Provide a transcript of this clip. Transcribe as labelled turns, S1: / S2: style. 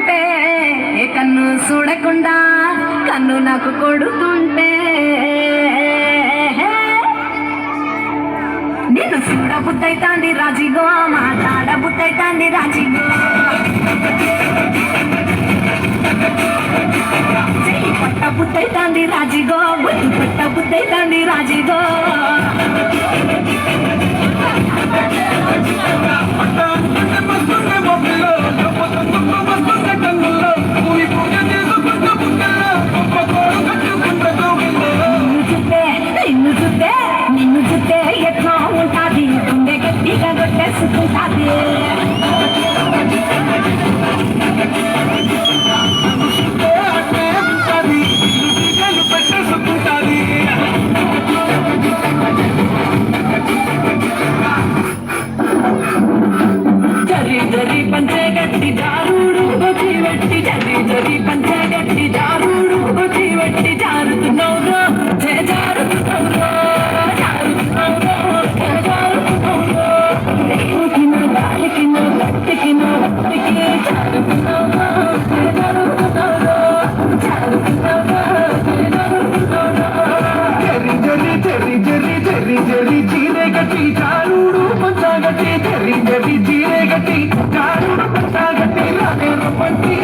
S1: చూస్తుంటే కన్ను చూడకుండా కన్ను నాకు కొడుతుంటే నిన్ను చూడ బుద్ధైతాంది రాజిగో మాట్లాడ బుద్ధైతాంది రాజిగో చెయ్యి పట్ట బుద్ధైతాంది రాజిగో బుద్ధి పట్ట బుద్ధైతాంది రాజిగో నిన్ను చూస్తే ఎట్లా ఉంటాది గుండె గట్టిగా కొట్టేసుకుంటాది జరి జరి పంచే గట్టి జారుడు వచ్చి వెట్టి జరి జరి పంచే గట్టి జారుడు వచ్చి వెట్టి జారుతున్నావు జారుతున్నావు జరి చీరే గట్టి చారుడు పంచాగట్టి జరి జరి చీరే గట్టి చారుడు పంచాగట్టి రాజు పంటి